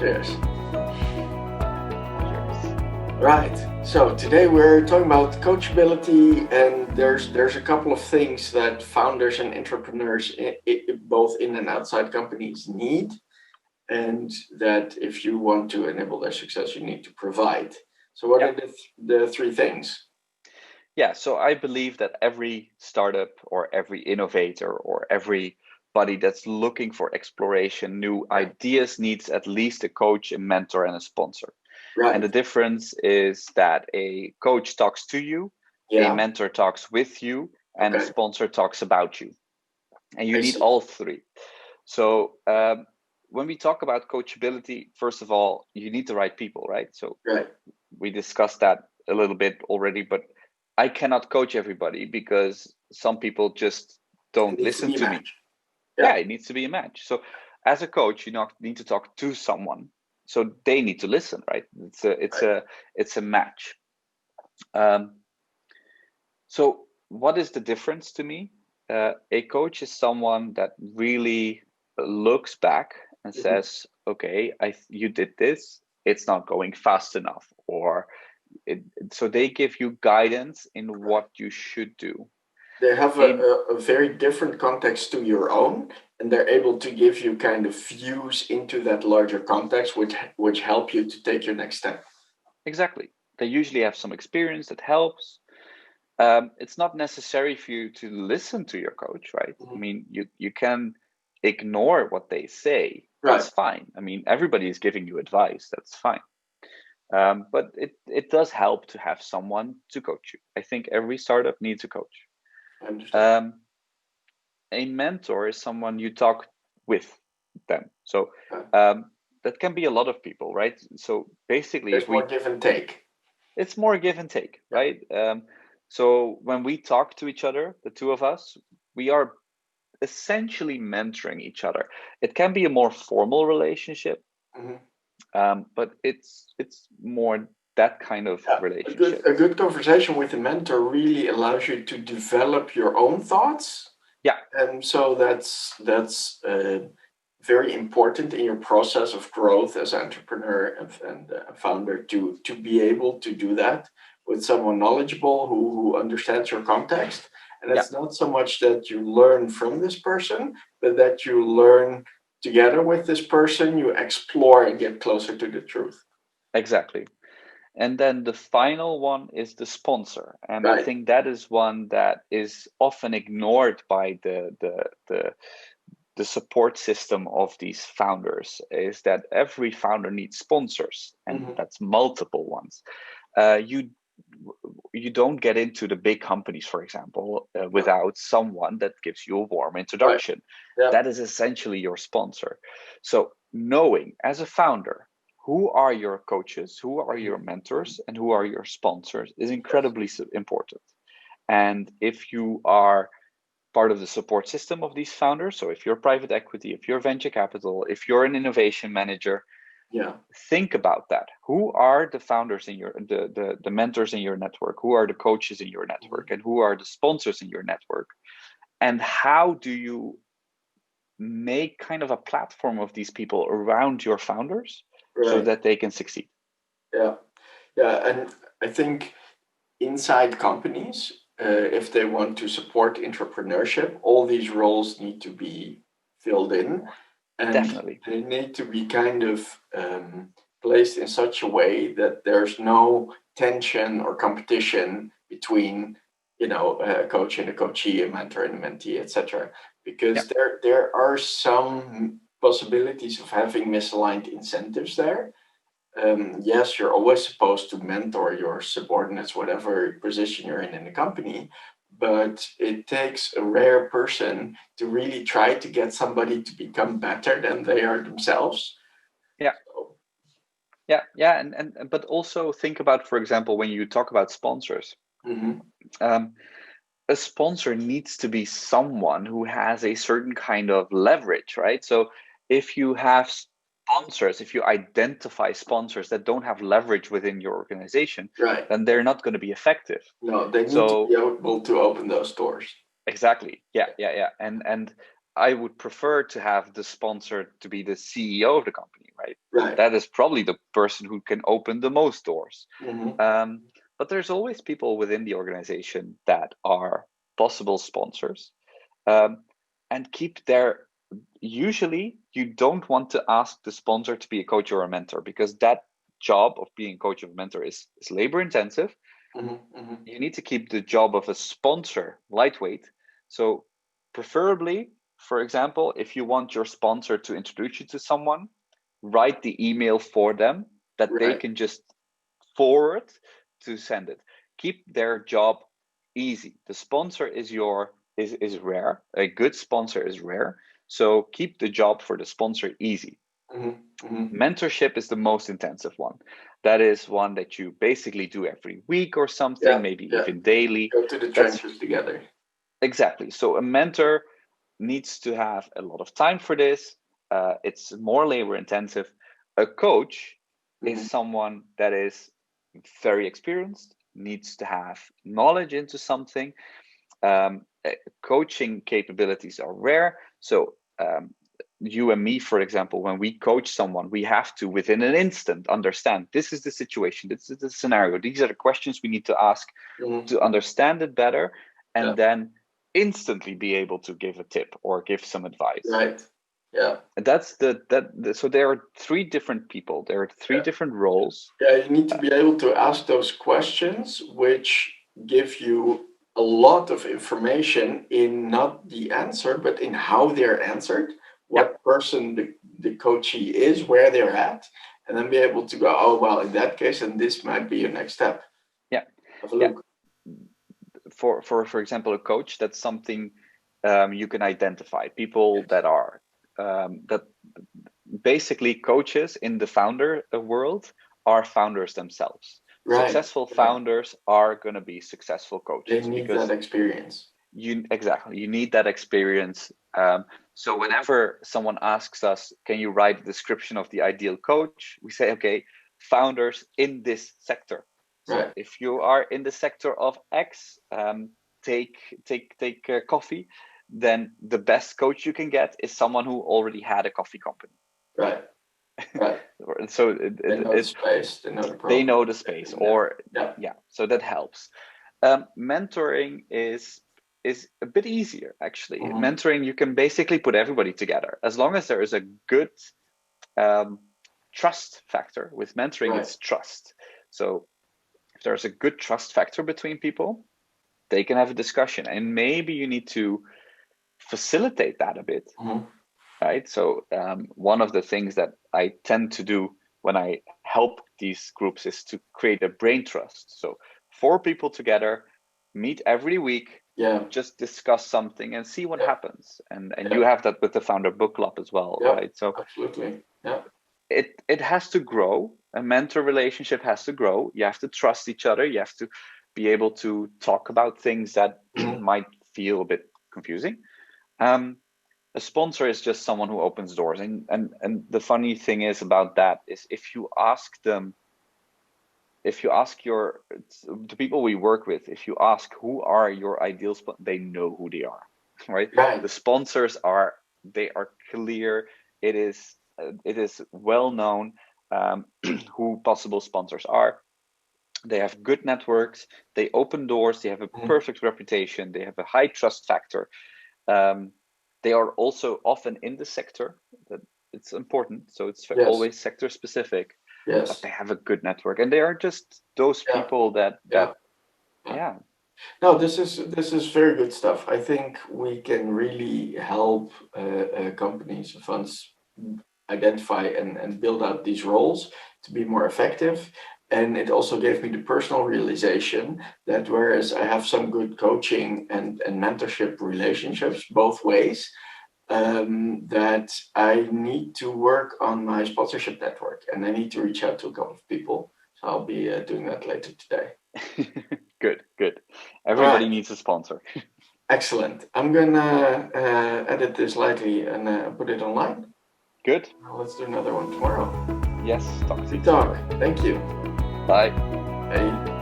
Cheers. Cheers. Right. So today we're talking about coachability, and there's a couple of things that founders and entrepreneurs, both in and outside companies, need, and that if you want to enable their success, you need to provide. So what are the three things? Yeah, so I believe that every startup or every innovator or everybody that's looking for exploration, new ideas needs at least a coach, a mentor, and a sponsor. And the Right. difference is that a coach talks to you, a Yeah. mentor talks with you, and a Okay. sponsor talks about you. And you I need see. all three. So when we talk about coachability, first of all, you need the right people, right? So Right. we discussed that a little bit already, but I cannot coach everybody because some people just It don't needs to listen be a to me. match. Yeah, Yeah. it needs to be a match. So as a coach, you need to talk to someone. So they need to listen, right? Right. It's a match. Um, so what is the difference to me? A coach is someone that really looks back and Mhm. says, "Okay, you did this. It's not going fast enough," or so they give you guidance in Right. what you should do. They have A a very different context to your own, and they're able to give you kind of views into that larger context, which help you to take your next step. Exactly. They usually have some experience that helps. It's not necessary for you to listen to your coach, right? I Mhm. mean, you can ignore what they say. Right. That's fine. I mean, everybody is giving you advice. That's fine. But it does help to have someone to coach you. I think every startup needs a coach. I understand. Um, a mentor is someone you talk with them. So Okay. um, that can be a lot of people, right? So basically, There's more give and take. it's more give and take, Yeah. right? So when we talk to each other, the two of us, we are essentially mentoring each other. It can be a more formal relationship, Mhm. but it's more that kind of Yeah. relationship. A good conversation with a mentor really allows you to develop your own thoughts, Yeah, and so that's very important in your process of growth as an entrepreneur and a founder to be able to do that with someone knowledgeable who understands your context. And yeah, it's not so much that you learn from this person, but that you learn together with this person, you explore and get closer to the truth. exactly. And then the final one is the sponsor. And I Right. think that is one that is often ignored by the support system of these founders, is that every founder needs sponsors, and Hmm. that's multiple ones. You don't get into the big companies, for example, No. without someone that gives you a warm Right. introduction. Yeah. That is essentially your sponsor. So knowing as a founder who are your coaches, who are Mhm. your mentors, and who are your sponsors is Yes. incredibly important. And if you are part of the support system of these founders, so if you're private equity, if you're venture capital, if you're an innovation manager, Yeah. think about that. Who are the founders in your the mentors in your network? Who are the coaches in your Mhm. network? And who are the sponsors in your network? And how do you make kind of a platform of these people around your founders so Right. that they can succeed? Yeah. Yeah. And I think inside companies, if they want to support entrepreneurship, all these roles need to be filled in, and Definitely. they need to be kind of placed in such a way that there's no tension or competition between, a coach and a coachee, a mentor and a mentee, etc. Yeah. Because there are some possibilities of having misaligned incentives there. Yes, you're always supposed to mentor your subordinates, whatever position you're in the company, but it takes a rare person to really try to get somebody to become better than they are themselves. Yeah. So, Yeah. And but also think about, for example, when you talk about sponsors, mhm. um, a sponsor needs to be someone who has a certain kind of leverage, right? So if you have sponsors, if you identify sponsors that don't have leverage within your organization, Right. then they're not going to be effective. No, they need to be So able to open those doors. exactly, yeah. And I would prefer to have the sponsor to be the CEO of the company, right? Right. That is probably the person who can open the most doors. Mm-hmm. But there's always people within the organization that are possible sponsors, and keep their. Usually, you don't want to ask the sponsor to be a coach or a mentor, because that job of being a coach or a mentor is labor intensive. Mm-hmm. Mm-hmm. You need to keep the job of a sponsor lightweight. So, preferably, for example, if you want your sponsor to introduce you to someone, write the email for them that they Right. can just forward to send it. Keep their job easy. The sponsor is rare. A good sponsor is rare. So keep the job for the sponsor easy. Mm-hmm. Mm-hmm. Mentorship is the most intensive one. That is one that you basically do every week or something, Yeah. maybe Yeah. even daily. Go to the That's trenches together. exactly. So a mentor needs to have a lot of time for this. It's more labor intensive. A coach is Mm-hmm. someone that is very experienced, needs to have knowledge into something. Coaching capabilities are rare. So you and me, for example, when we coach someone, we have to within an instant understand this is the situation, this is the scenario, these are the questions we need to ask Mm-hmm. to understand it better, Yeah. and then instantly be able to give a tip or give some advice. Right. Yeah. And so there are three different people, there are three Yeah. different roles. Yeah. You need to be able to ask those questions, which give you a lot of information in not the answer, but in how they're answered, Yeah, what person the coachee is, where they're at, and then be able to go, oh, well, in that case, and this might be your next step. yeah, Have a yeah. look. For example, a coach, that's something you can identify people that are that basically coaches in the founder world are founders themselves. Right. Successful Yeah. founders are going to be successful They coaches need that because experience. you need that experience. So whenever someone asks us, can you write a description of the ideal coach, we say, okay, founders in this sector. So Right. if you are in the sector of X, take coffee, then the best coach you can get is someone who already had a coffee company. Right. Right. So They know the space. They know the they problem. know the space, Yeah. or Yeah. yeah, so that helps. Mentoring is a bit easier, actually. Mm-hmm. Mentoring, you can basically put everybody together as long as there is a good um, trust factor. With mentoring, Right. it's trust. So if there's a good trust factor between people, they can have a discussion, and maybe you need to facilitate that a bit. Mm-hmm. Right? So one of the things that I tend to do when I help these groups is to create a brain trust. So 4 people together meet every week, Yeah. just discuss something and see what Yeah. happens. And Yeah. you have that with the founder book club as well, Yeah. right? So Absolutely. Yeah. it has to grow. A mentor relationship has to grow. You have to trust each other. You have to be able to talk about things that Mm-hmm. might feel a bit confusing. A sponsor is just someone who opens doors, and the funny thing is about that is if you ask the people we work with, if you ask who are your ideal they know who they are, right? Right. The sponsors are clear. It is well known who possible sponsors are. They have good networks, they open doors, they have a Mm-hmm. perfect reputation, they have a high trust factor. They are also often in the sector. That it's important, so it's Yes. always sector specific. But Yes. they have a good network, and they are just those Yeah. people that Yeah. yeah. No, this is very good stuff. I think we can really help companies and funds identify and build out these roles to be more effective. And it also gave me the personal realization that whereas I have some good coaching and mentorship relationships both ways, that I need to work on my sponsorship network and I need to reach out to a couple of people. So I'll be doing that later today. Good. All Everybody right. needs a sponsor. Excellent. I'm gonna edit this lightly and put it online. Good. Let's do another one tomorrow. Yes. Talk to you Good talk. tomorrow. Thank you. Bye. Hey.